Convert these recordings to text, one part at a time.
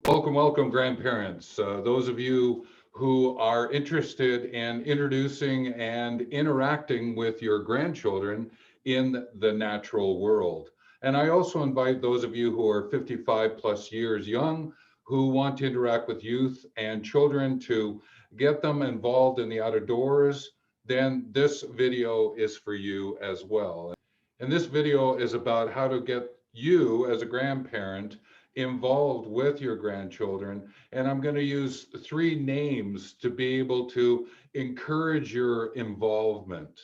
Welcome, welcome, grandparents. Those of you who are interested in introducing and interacting with your grandchildren in the natural world. And I also invite those of you who are 55 plus years young who want to interact with youth and children to get them involved in the outdoors. Then this video is for you as well. And this video is about how to get you as a grandparent involved with your grandchildren. And I'm going to use three names to be able to encourage your involvement.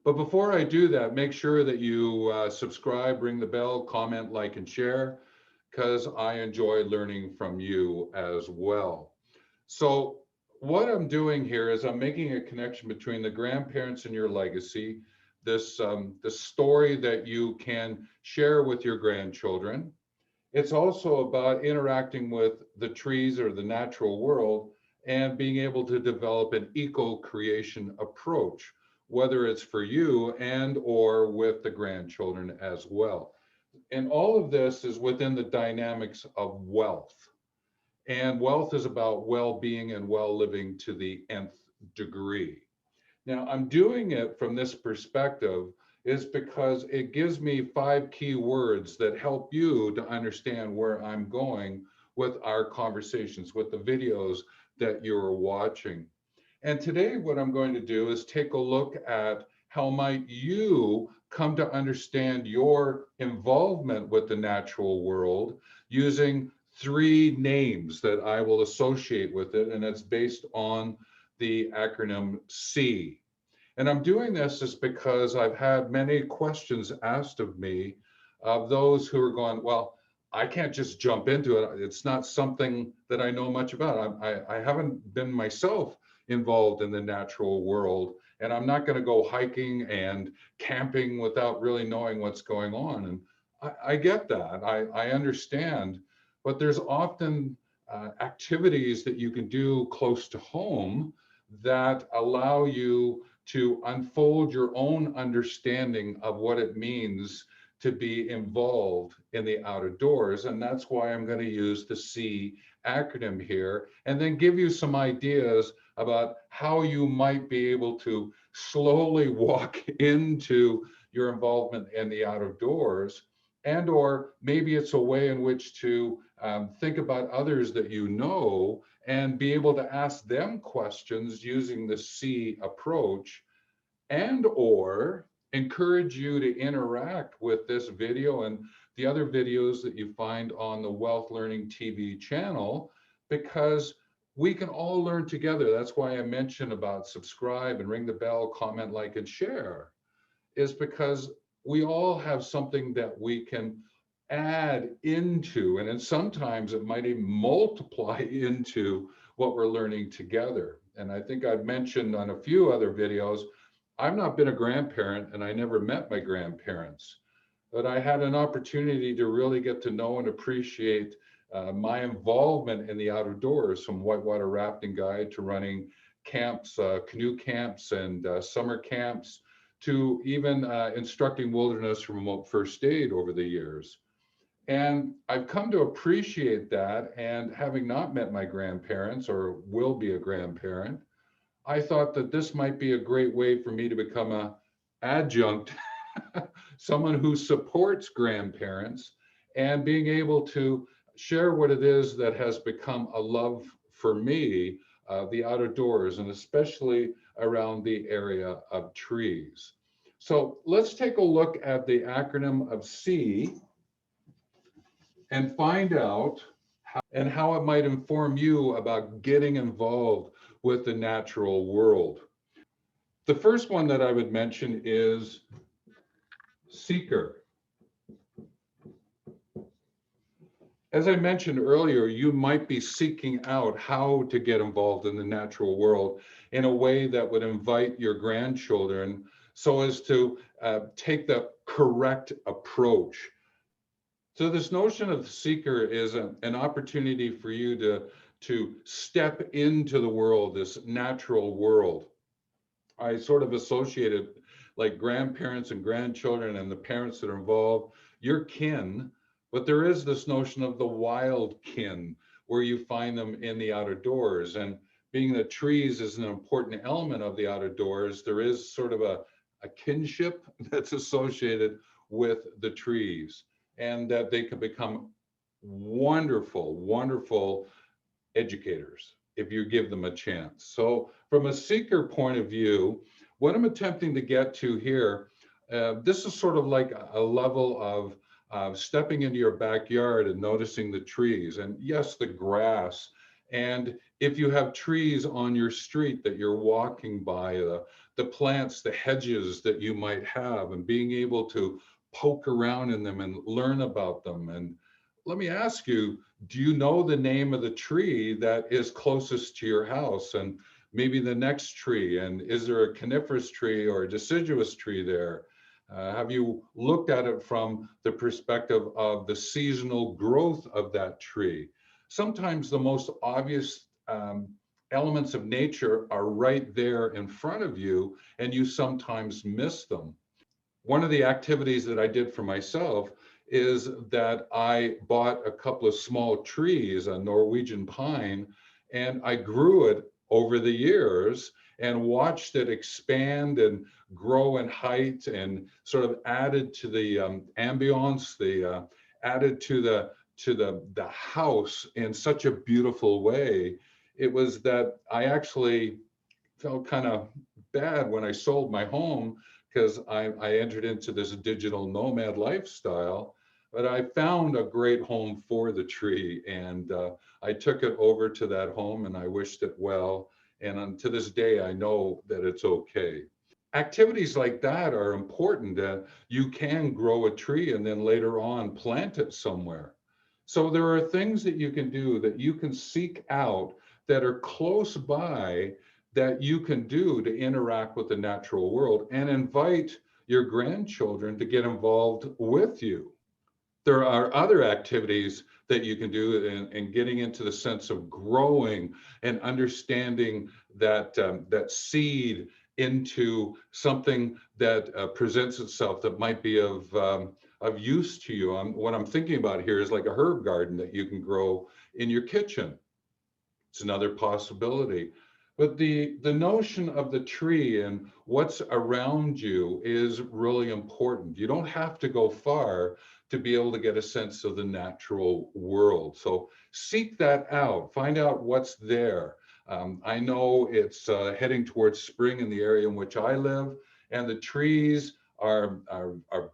But before I do that, make sure that you subscribe, ring the bell, comment, like, and share, because I enjoy learning from you as well. So what I'm doing here is I'm making a connection between the grandparents and your legacy, this story that you can share with your grandchildren. It's also about interacting with the trees or the natural world and being able to develop an eco-creation approach, whether it's for you and or with the grandchildren as well. And all of this is within the dynamics of Wellth. And Wellth is about well-being and well-living to the nth degree. Now, I'm doing it from this perspective is because it gives me 5 key words that help you to understand where I'm going with our conversations, with the videos that you're watching. And today what I'm going to do is take a look at how might you come to understand your involvement with the natural world using 3 names that I will associate with it, and it's based on the acronym C. And I'm doing this is because I've had many questions asked of me of those who are going, well, I can't just jump into it. It's not something that I know much about. I haven't been myself involved in the natural world, and I'm not going to go hiking and camping without really knowing what's going on. And I get that. I understand. But there's often activities that you can do close to home that allow you to unfold your own understanding of what it means to be involved in the outdoors. And that's why I'm going to use the C acronym here, and then give you some ideas about how you might be able to slowly walk into your involvement in the outdoors. And or maybe it's a way in which to think about others that you know and be able to ask them questions using the C approach, and or encourage you to interact with this video and the other videos that you find on the Wellth Learning TV channel, because we can all learn together. That's why I mentioned about subscribe and ring the bell, comment, like, and share, is because we all have something that we can add into, and then sometimes it might even multiply into what we're learning together. And I think I've mentioned on a few other videos, I've not been a grandparent and I never met my grandparents, but I had an opportunity to really get to know and appreciate my involvement in the outdoors, from whitewater rafting guide to running camps, canoe camps and summer camps, to even instructing wilderness remote first aid over the years. And I've come to appreciate that. And having not met my grandparents or will be a grandparent, I thought that this might be a great way for me to become a adjunct, someone who supports grandparents and being able to share what it is that has become a love for me, the outdoors, and especially around the area of trees. So let's take a look at the acronym of C and find out how it might inform you about getting involved with the natural world. The first one that I would mention is seeker. As I mentioned earlier, you might be seeking out how to get involved in the natural world in a way that would invite your grandchildren so as to take the correct approach. So this notion of seeker is an opportunity for you to step into the world, this natural world. I sort of associate it like grandparents and grandchildren and the parents that are involved. You're kin, But there is this notion of the wild kin, where you find them in the outer doors. And being that trees is an important element of the outer doors, there is sort of a kinship that's associated with the trees, and that they can become wonderful, wonderful educators if you give them a chance. So from a seeker point of view, what I'm attempting to get to here, this is sort of like a level of stepping into your backyard and noticing the trees, and yes, the grass. And if you have trees on your street that you're walking by, the plants, the hedges that you might have, and being able to poke around in them and learn about them. And let me ask you, do you know the name of the tree that is closest to your house, and maybe the next tree? And is there a coniferous tree or a deciduous tree there? Have you looked at it from the perspective of the seasonal growth of that tree? Sometimes the most obvious elements of nature are right there in front of you, and you sometimes miss them. One of the activities that I did for myself is that I bought a couple of small trees, a Norwegian pine, and I grew it over the years and watched it expand and grow in height, and sort of added to the ambiance, added to the house in such a beautiful way. It was that I actually felt kind of bad when I sold my home, because I entered into this digital nomad lifestyle, but I found a great home for the tree, and I took it over to that home and I wished it well. And to this day, I know that it's okay. Activities like that are important. You can grow a tree and then later on plant it somewhere. So there are things that you can do, that you can seek out, that are close by, that you can do to interact with the natural world, and invite your grandchildren to get involved with you. There are other activities that you can do in getting into the sense of growing and understanding that seed into something that presents itself, that might be of use to you. What I'm thinking about here is like a herb garden that you can grow in your kitchen. It's another possibility. But the notion of the tree and what's around you is really important. You don't have to go far to be able to get a sense of the natural world. So seek that out, find out what's there. I know it's heading towards spring in the area in which I live, and the trees are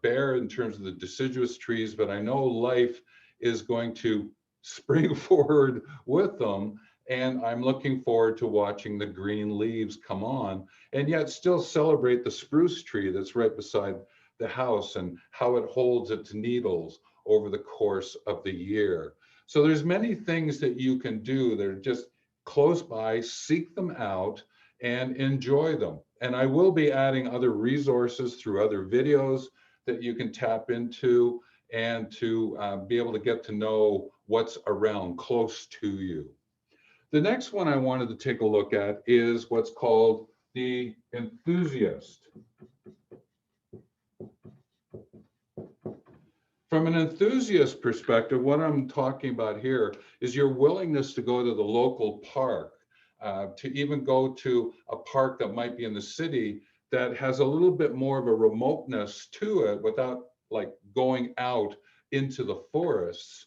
bare in terms of the deciduous trees, but I know life is going to spring forward with them. And I'm looking forward to watching the green leaves come on, and yet still celebrate the spruce tree that's right beside the house, and how it holds its needles over the course of the year. So there's many things that you can do that are just close by. Seek them out and enjoy them. And I will be adding other resources through other videos that you can tap into, and to be able to get to know what's around close to you. The next one I wanted to take a look at is what's called the enthusiast. From an enthusiast perspective, what I'm talking about here is your willingness to go to the local park, to even go to a park that might be in the city that has a little bit more of a remoteness to it, without like going out into the forests.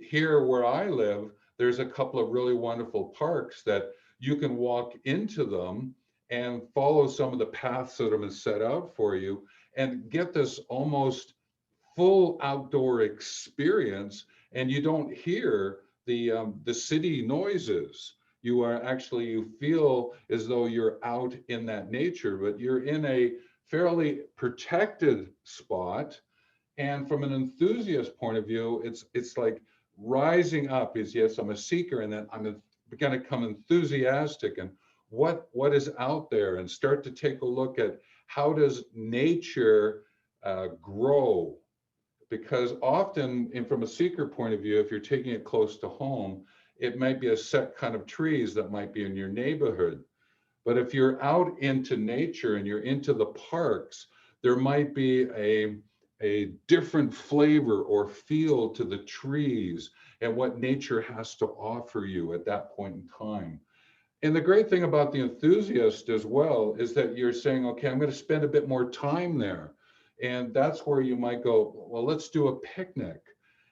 Here where I live, there's a couple of really wonderful parks that you can walk into them and follow some of the paths that have been set out for you, and get this almost full outdoor experience. And you don't hear the city noises. You are actually, you feel as though you're out in that nature, but you're in a fairly protected spot. And from an enthusiast point of view, it's like rising up is, yes, I'm a seeker, and then I'm going to become enthusiastic, and what is out there, and start to take a look at how does nature grow. Because often, and from a seeker point of view, if you're taking it close to home, it might be a set kind of trees that might be in your neighborhood. But if you're out into nature and you're into the parks, there might be a different flavor or feel to the trees and what nature has to offer you at that point in time. And the great thing about the enthusiast as well is that you're saying, okay, I'm going to spend a bit more time there. And that's where you might go, well, let's do a picnic.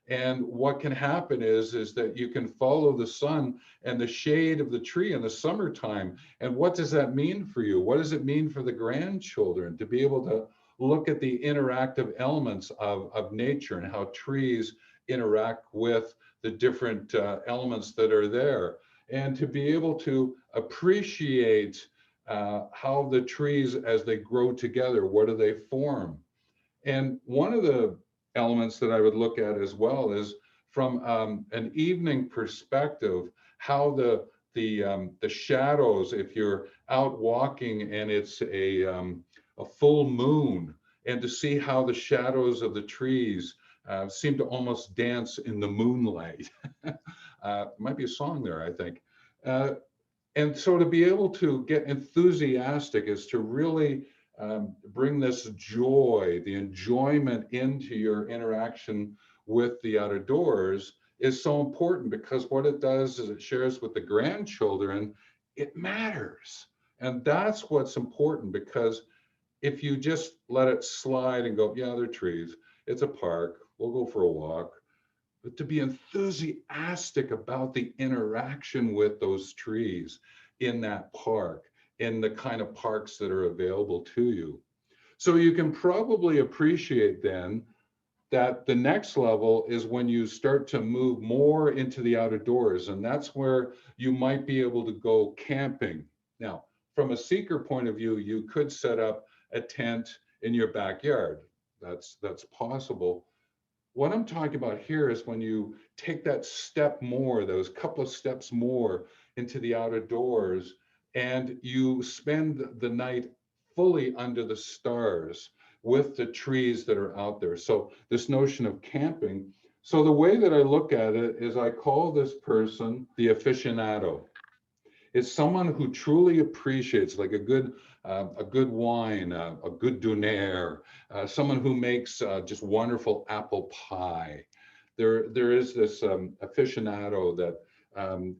And what can happen is that you can follow the sun and the shade of the tree in the summertime. And what does that mean for you? What does it mean for the grandchildren to be able to look at the interactive elements of nature and how trees interact with the different elements that are there? And to be able to appreciate how the trees, as they grow together, what do they form? And one of the elements that I would look at as well is from an evening perspective, how the shadows, if you're out walking and it's a full moon, and to see how the shadows of the trees seem to almost dance in the moonlight. Might be a song there, I think. Uh, and so to be able to get enthusiastic is to really bring this joy, the enjoyment into your interaction with the outdoors is so important, because what it does is it shares with the grandchildren, it matters. And that's what's important, because if you just let it slide and go, yeah, they're trees, it's a park, we'll go for a walk, but to be enthusiastic about the interaction with those trees in that park, in the kind of parks that are available to you. So you can probably appreciate then that the next level is when you start to move more into the outdoors, and that's where you might be able to go camping. Now, from a seeker point of view, you could set up a tent in your backyard. That's possible. What I'm talking about here is when you take that step more, those couple of steps more into the outdoors, and you spend the night fully under the stars with the trees that are out there. So this notion of camping. So the way that I look at it is I call this person the aficionado. It's someone who truly appreciates, like a good wine, a good donair, someone who makes just wonderful apple pie. There is this aficionado that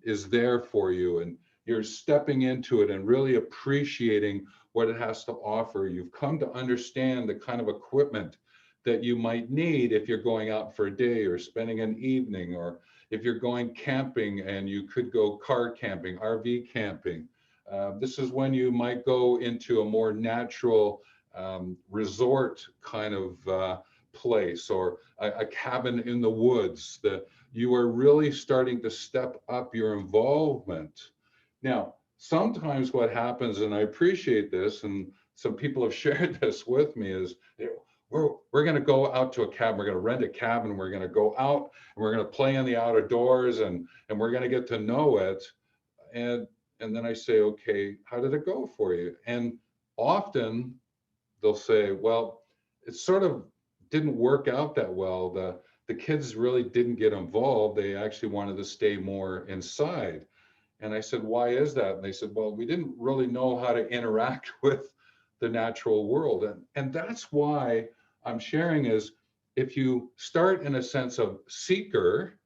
is there for you, and you're stepping into it and really appreciating what it has to offer. You've come to understand the kind of equipment that you might need if you're going out for a day or spending an evening, or if you're going camping, and you could go car camping, RV camping. This is when you might go into a more natural resort kind of place, or a cabin in the woods. You are really starting to step up your involvement. Now, sometimes what happens, and I appreciate this, and some people have shared this with me, is we're going to go out to a cabin, we're going to rent a cabin, we're going to go out and we're going to play in the outdoors, and we're going to get to know it. And and then I say, okay, how did it go for you? And often they'll say, well, it sort of didn't work out that well. The kids really didn't get involved. They actually wanted to stay more inside. And I said, why is that? And they said, well, we didn't really know how to interact with the natural world. And that's why I'm sharing is, if you start in a sense of seeker,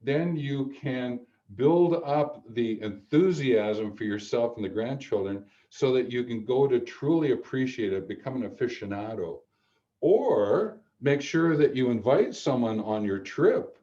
then you can build up the enthusiasm for yourself and the grandchildren so that you can go to truly appreciate it, become an aficionado. Or make sure that you invite someone on your trip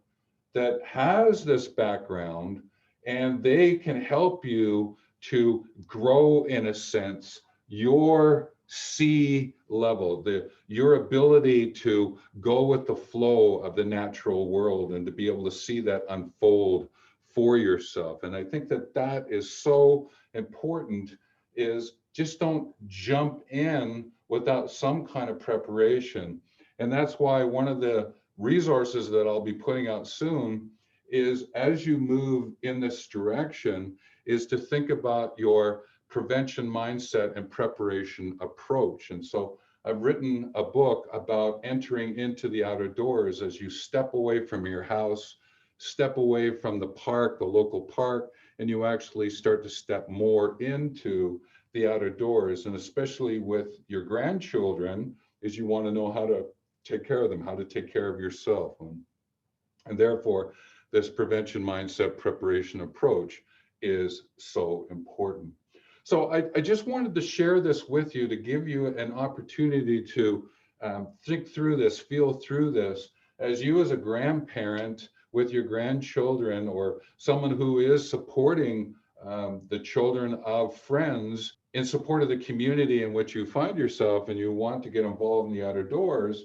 that has this background, and they can help you to grow, in a sense, your sea level, your ability to go with the flow of the natural world and to be able to see that unfold for yourself. And I think that that is so important, is just don't jump in without some kind of preparation. And that's why one of the resources that I'll be putting out soon is, as you move in this direction, is to think about your prevention mindset and preparation approach. And so I've written a book about entering into the outdoors as you step away from your house, step away from the park, the local park, and you actually start to step more into the outdoors. And especially with your grandchildren, is you want to know how to take care of them, how to take care of yourself. And therefore, this prevention mindset preparation approach is so important. So I just wanted to share this with you to give you an opportunity to think through this, feel through this, as you as a grandparent with your grandchildren, or someone who is supporting the children of friends in support of the community in which you find yourself, and you want to get involved in the outdoors,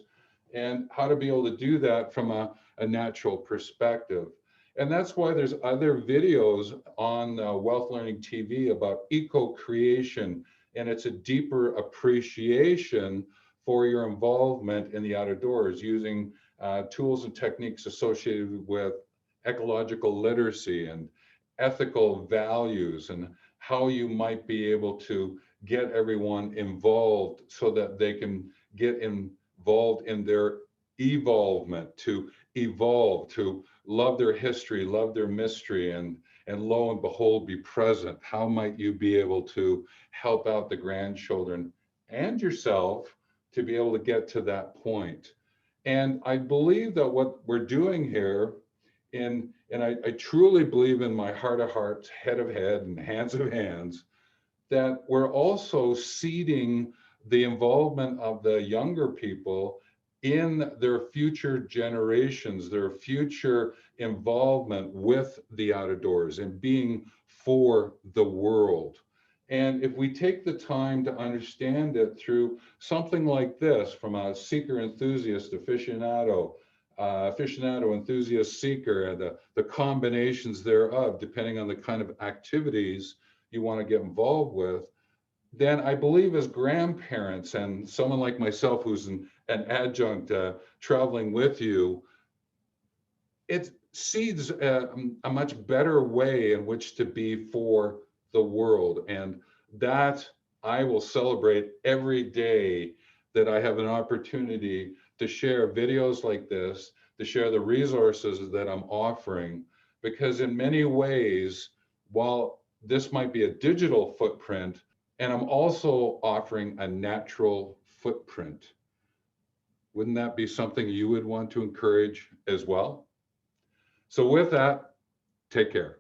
and how to be able to do that from a natural perspective. And that's why there's other videos on Wellth Learning TV about eco-creation, and it's a deeper appreciation for your involvement in the outdoors using tools and techniques associated with ecological literacy and ethical values, and how you might be able to get everyone involved so that they can get involved in their evolvement, to evolve, to love their history, love their mystery, and lo and behold, be present. How might you be able to help out the grandchildren and yourself to be able to get to that point? And I believe that what we're doing here, and I truly believe in my heart of hearts, head of head, and hands of hands, that we're also seeding the involvement of the younger people in their future generations, their future involvement with the outdoors and being for the world. And if we take the time to understand it through something like this, from a seeker, enthusiast, aficionado, enthusiast, seeker, and the combinations thereof, depending on the kind of activities you want to get involved with, then I believe as grandparents and someone like myself who's an adjunct traveling with you, it seeds a much better way in which to be for the world. And that I will celebrate every day that I have an opportunity to share videos like this, to share the resources that I'm offering, because in many ways, while this might be a digital footprint, and I'm also offering a natural footprint. Wouldn't that be something you would want to encourage as well? So with that, take care.